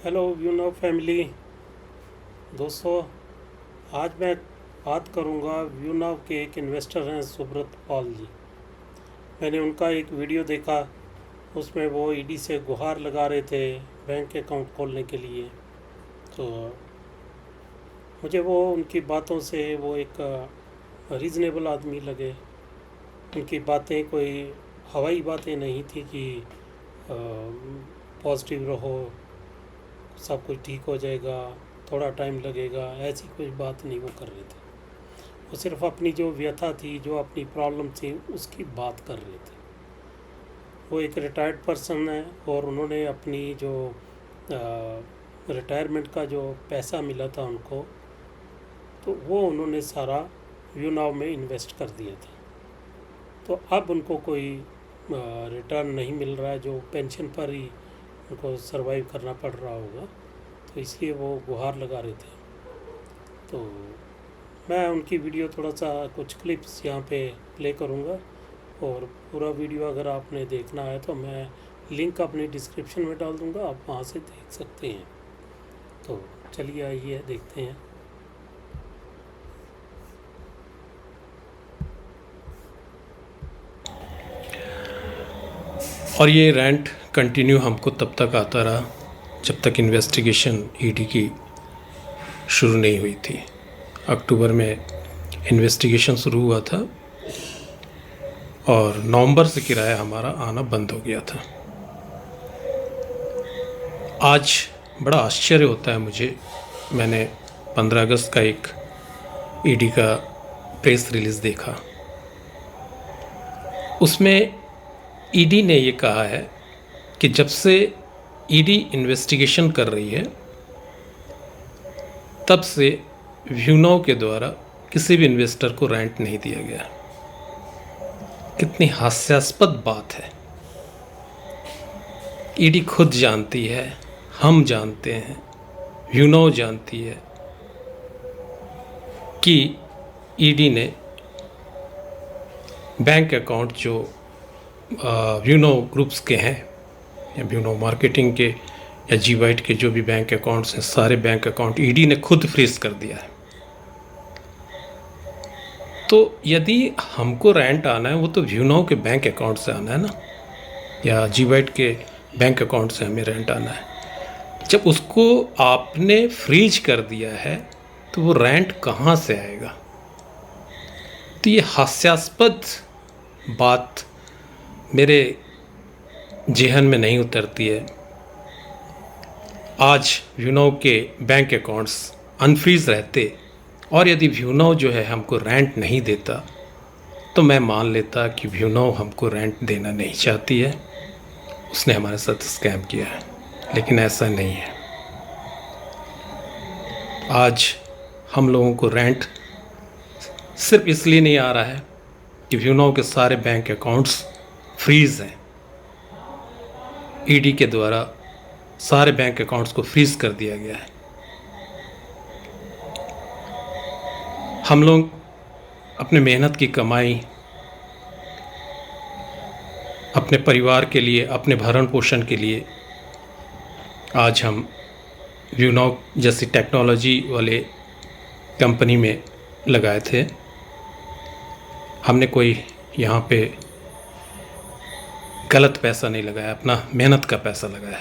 Hello Uno family दोस्तों। आज मैं बात करूंगा यूनो के एक इन्वेस्टर हैं सुब्रत पॉल जी। मैंने उनका एक वीडियो देखा, उसमें वो ईडी से गुहार लगा रहे थे बैंक अकाउंट खोलने के लिए। तो मुझे वो उनकी बातों से वो एक रीज़नेबल आदमी लगे। उनकी बातें कोई हवाई बातें नहीं थी कि पॉजिटिव रहो, सब कुछ ठीक हो जाएगा, थोड़ा टाइम लगेगा, ऐसी कोई बात नहीं वो कर रहे थे। वो सिर्फ अपनी जो व्यथा थी, जो अपनी प्रॉब्लम थी, उसकी बात कर रहे थे। वो एक रिटायर्ड पर्सन है और उन्होंने अपनी जो रिटायरमेंट का जो पैसा मिला था उनको, तो वो उन्होंने सारा यूनाव में इन्वेस्ट कर दिया था। तो अब उनको कोई रिटर्न नहीं मिल रहा है, जो पेंशन पर ही उनको सरवाइव करना पड़ रहा होगा, तो इसलिए वो गुहार लगा रहे थे। तो मैं उनकी वीडियो थोड़ा सा कुछ क्लिप्स यहाँ पे प्ले करूँगा, और पूरा वीडियो अगर आपने देखना है तो मैं लिंक अपनी डिस्क्रिप्शन में डाल दूँगा, आप वहाँ से देख सकते हैं। तो चलिए आइए देखते हैं। और ये रेंट कंटिन्यू हमको तब तक आता रहा जब तक इन्वेस्टिगेशन ईडी की शुरू नहीं हुई थी। अक्टूबर में इन्वेस्टिगेशन शुरू हुआ था और नवंबर से किराया हमारा आना बंद हो गया था। आज बड़ा आश्चर्य होता है मुझे। मैंने 15 अगस्त का एक ईडी का प्रेस रिलीज़ देखा। उसमें ईडी ने ये कहा है कि जब से ईडी इन्वेस्टिगेशन कर रही है तब से व्यूनाव के द्वारा किसी भी इन्वेस्टर को रेंट नहीं दिया गया। कितनी हास्यास्पद बात है। ईडी खुद जानती है, हम जानते हैं, व्यूनाव जानती है कि ईडी ने बैंक अकाउंट जो व्यूनाव ग्रुप्स के हैं या व्यूनाव मार्केटिंग के या जीवाइट के जो भी बैंक अकाउंट्स हैं, सारे बैंक अकाउंट ईडी ने खुद फ्रीज कर दिया है। तो यदि हमको रेंट आना है वो तो व्यूनाव के बैंक अकाउंट से आना है ना, या जीवाइट के बैंक अकाउंट से हमें रेंट आना है। जब उसको आपने फ्रीज कर दिया है तो वो रेंट कहाँ से आएगा? तो ये हास्यास्पद बात मेरे जेहन में नहीं उतरती है। आज व्यूनाव के बैंक अकाउंट्स अनफ्रीज रहते और यदि व्यूनाव जो है हमको रेंट नहीं देता तो मैं मान लेता कि व्यूनाव हमको रेंट देना नहीं चाहती है, उसने हमारे साथ स्कैम किया है। लेकिन ऐसा नहीं है। आज हम लोगों को रेंट सिर्फ इसलिए नहीं आ रहा है कि व्यूनाव के सारे बैंक अकाउंट्स फ्रीज हैं। ईडी के द्वारा सारे बैंक अकाउंट्स को फ्रीज कर दिया गया है। हम लोग अपने मेहनत की कमाई, अपने परिवार के लिए, अपने भरण पोषण के लिए आज हम व्यूनाव जैसी टेक्नोलॉजी वाले कंपनी में लगाए थे। हमने कोई यहाँ पे गलत पैसा नहीं लगाया, अपना मेहनत का पैसा लगाया।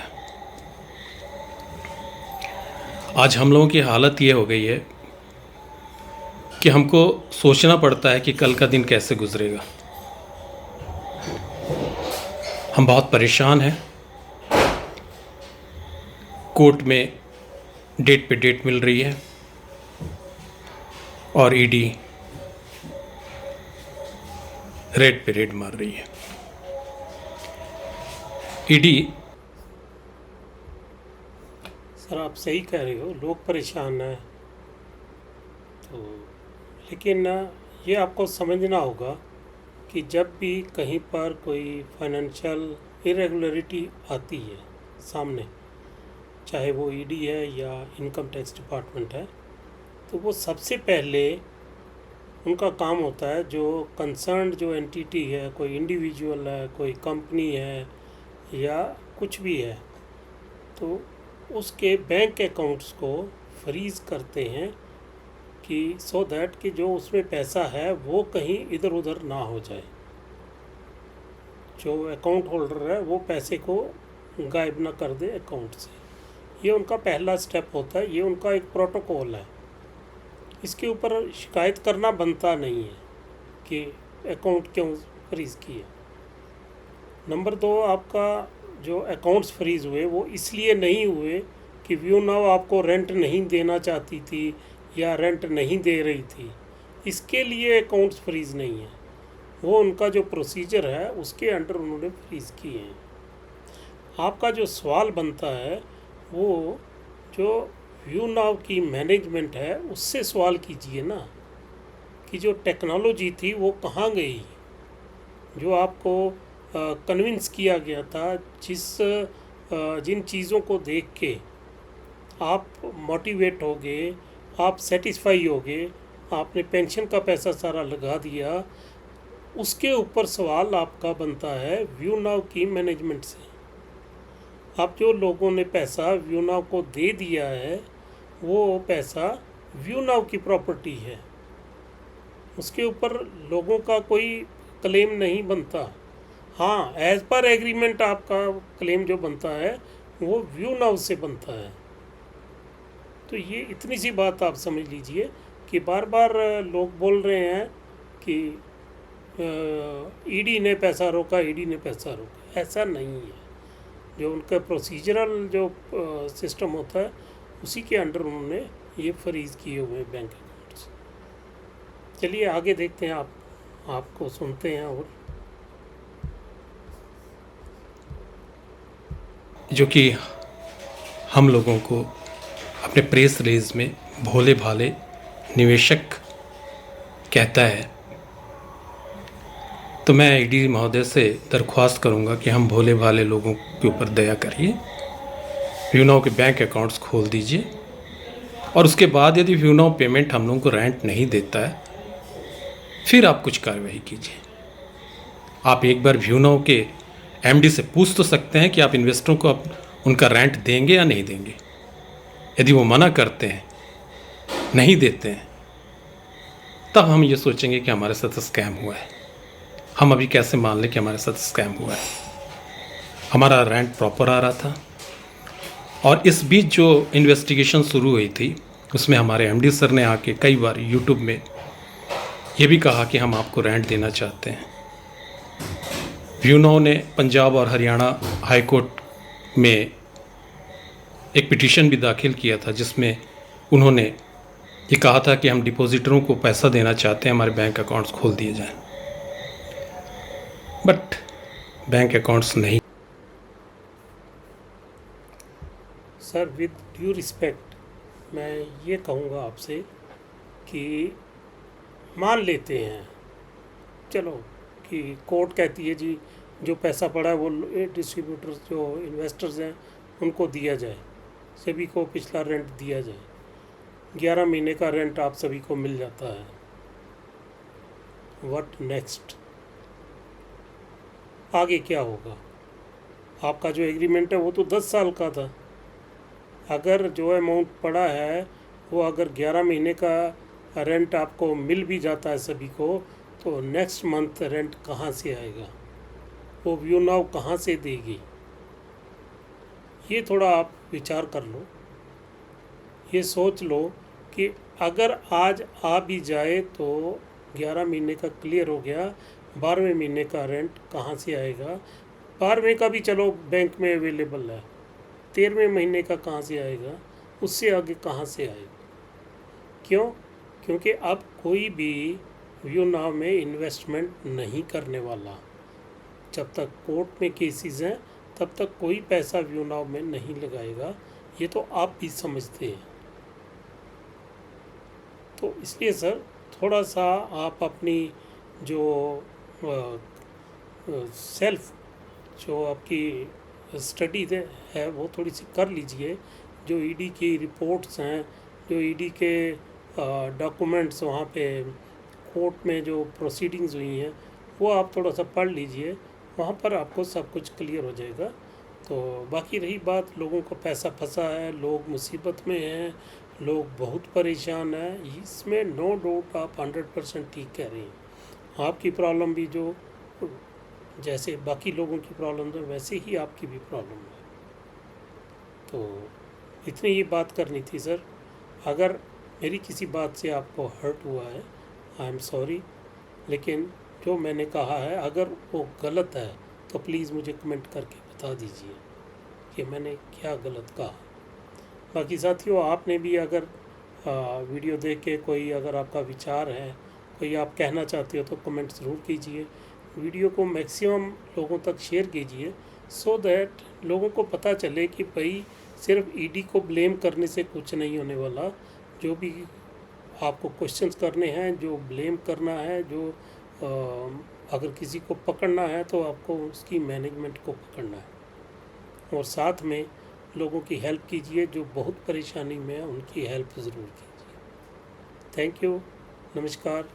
आज हम लोगों की हालत ये हो गई है कि हमको सोचना पड़ता है कि कल का दिन कैसे गुजरेगा। हम बहुत परेशान हैं। कोर्ट में डेट पे डेट मिल रही है और ईडी रेड पे रेड मार रही है। ईडी सर आप सही कह रहे हो, लोग परेशान हैं। तो लेकिन ये आपको समझना होगा कि जब भी कहीं पर कोई फाइनेंशियल इरेगुलरिटी आती है सामने, चाहे वो ईडी है या इनकम टैक्स डिपार्टमेंट है, तो वो सबसे पहले उनका काम होता है, जो कंसर्न्ड जो एंटिटी है, कोई इंडिविजुअल है, कोई कंपनी है या कुछ भी है, तो उसके बैंक अकाउंट्स को फ्रीज करते हैं कि सो दैट कि जो उसमें पैसा है वो कहीं इधर उधर ना हो जाए, जो अकाउंट होल्डर है वो पैसे को गायब ना कर दे अकाउंट से। ये उनका पहला स्टेप होता है, ये उनका एक प्रोटोकॉल है। इसके ऊपर शिकायत करना बनता नहीं है कि अकाउंट क्यों फ्रीज़ किए। नंबर 2, आपका जो अकाउंट्स फ्रीज़ हुए वो इसलिए नहीं हुए कि व्यू नाउ आपको रेंट नहीं देना चाहती थी या रेंट नहीं दे रही थी, इसके लिए अकाउंट्स फ्रीज़ नहीं है। वो उनका जो प्रोसीजर है उसके अंडर उन्होंने फ्रीज़ किए हैं। आपका जो सवाल बनता है वो जो व्यू नाउ की मैनेजमेंट है उससे सवाल कीजिए ना, कि जो टेक्नोलॉजी थी वो कहाँ गई, जो आपको कन्विंस किया गया था, जिन चीज़ों को देख के आप मोटिवेट हो गए, आप सेटिस्फाई हो गए, आपने पेंशन का पैसा सारा लगा दिया, उसके ऊपर सवाल आपका बनता है व्यू नाउ की मैनेजमेंट से। अब जो लोगों ने पैसा व्यू नाउ को दे दिया है वो पैसा व्यू नाउ की प्रॉपर्टी है, उसके ऊपर लोगों का कोई क्लेम नहीं बनता। हाँ, एज पर एग्रीमेंट आपका क्लेम जो बनता है वो व्यू नाउ से बनता है। तो ये इतनी सी बात आप समझ लीजिए कि बार बार लोग बोल रहे हैं कि ईडी ने पैसा रोका, ईडी ने पैसा रोका, ऐसा नहीं है। जो उनका प्रोसीजरल जो सिस्टम होता है उसी के अंडर उन्होंने ये फ्रीज़ किए हुए बैंक अकाउंट्स। चलिए आगे देखते हैं, आपको सुनते हैं। और जो कि हम लोगों को अपने प्रेस रिलीज में भोले भाले निवेशक कहता है, तो मैं ईडी महोदय से दरख्वास्त करूंगा कि हम भोले भाले लोगों के ऊपर दया करिए, व्यू नाउ के बैंक अकाउंट्स खोल दीजिए, और उसके बाद यदि व्यू नाउ पेमेंट हम लोगों को रेंट नहीं देता है फिर आप कुछ कार्रवाई कीजिए। आप एक बार व्यू नाउ के एमडी से पूछ तो सकते हैं कि आप इन्वेस्टरों को उनका रेंट देंगे या नहीं देंगे। यदि वो मना करते हैं, नहीं देते हैं, तब हम ये सोचेंगे कि हमारे साथ स्कैम हुआ है। हम अभी कैसे मान लें कि हमारे साथ स्कैम हुआ है? हमारा रेंट प्रॉपर आ रहा था, और इस बीच जो इन्वेस्टिगेशन शुरू हुई थी उसमें हमारे एमडी सर ने आके कई बार यूट्यूब में ये भी कहा कि हम आपको रेंट देना चाहते हैं। व्यू नाउ ने पंजाब और हरियाणा हाई कोर्ट में एक पिटीशन भी दाखिल किया था जिसमें उन्होंने ये कहा था कि हम डिपॉजिटरों को पैसा देना चाहते हैं, हमारे बैंक अकाउंट्स खोल दिए जाएं, बट बैंक अकाउंट्स नहीं। सर, विद ड्यू रिस्पेक्ट मैं ये कहूँगा आपसे कि मान लेते हैं, चलो कि कोर्ट कहती है जी जो पैसा पड़ा है वो डिस्ट्रीब्यूटर्स जो इन्वेस्टर्स हैं उनको दिया जाए, सभी को पिछला रेंट दिया जाए, 11 महीने का रेंट आप सभी को मिल जाता है। What next? आगे क्या होगा? आपका जो एग्रीमेंट है वो तो 10 साल का था। अगर जो अमाउंट पड़ा है वो अगर 11 महीने का रेंट आपको मिल भी जाता है सभी को, तो नेक्स्ट मंथ रेंट कहाँ से आएगा? वो व्यू नाउ कहाँ से देगी? ये थोड़ा आप विचार कर लो, ये सोच लो कि अगर आज आ भी जाए तो 11 महीने का क्लियर हो गया, 12वें महीने का रेंट कहाँ से आएगा? 12वें का भी चलो बैंक में अवेलेबल है, 13वें महीने का कहाँ से आएगा? उससे आगे कहाँ से आएगा? क्यों? क्योंकि अब कोई भी व्यू नाउ में इन्वेस्टमेंट नहीं करने वाला। जब तक कोर्ट में केसेस हैं तब तक कोई पैसा व्यू नाउ में नहीं लगाएगा, ये तो आप भी समझते हैं। तो इसलिए सर थोड़ा सा आप अपनी जो सेल्फ जो आपकी स्टडी है वो थोड़ी सी कर लीजिए। जो ईडी की रिपोर्ट्स हैं, जो ईडी के डॉक्यूमेंट्स वहाँ पे कोर्ट में जो प्रोसीडिंग्स हुई हैं वो आप थोड़ा सा पढ़ लीजिए, वहाँ पर आपको सब कुछ क्लियर हो जाएगा। तो बाकी रही बात, लोगों का पैसा फंसा है, लोग मुसीबत में हैं, लोग बहुत परेशान हैं, इसमें नो डाउट आप 100% ठीक कह रही हैं। आपकी प्रॉब्लम भी जो जैसे बाकी लोगों की प्रॉब्लम है वैसे ही आपकी भी प्रॉब्लम है। तो इतनी ही बात करनी थी सर। अगर मेरी किसी बात से आपको हर्ट हुआ है, आई एम सॉरी, लेकिन जो मैंने कहा है अगर वो गलत है तो प्लीज़ मुझे कमेंट करके बता दीजिए कि मैंने क्या गलत कहा। बाकी साथियों, आपने भी अगर वीडियो देख के कोई अगर आपका विचार है, कोई आप कहना चाहते हो तो कमेंट ज़रूर कीजिए। वीडियो को मैक्सिमम लोगों तक शेयर कीजिए सो दैट लोगों को पता चले कि भाई सिर्फ ईडी को ब्लेम करने से कुछ नहीं होने वाला। जो भी आपको क्वेश्चंस करने हैं, जो ब्लेम करना है, जो अगर किसी को पकड़ना है तो आपको उसकी मैनेजमेंट को पकड़ना है, और साथ में लोगों की हेल्प कीजिए। जो बहुत परेशानी में है उनकी हेल्प ज़रूर कीजिए। थैंक यू, नमस्कार,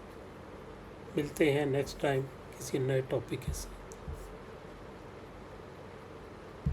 मिलते हैं नेक्स्ट टाइम किसी नए टॉपिक के साथ।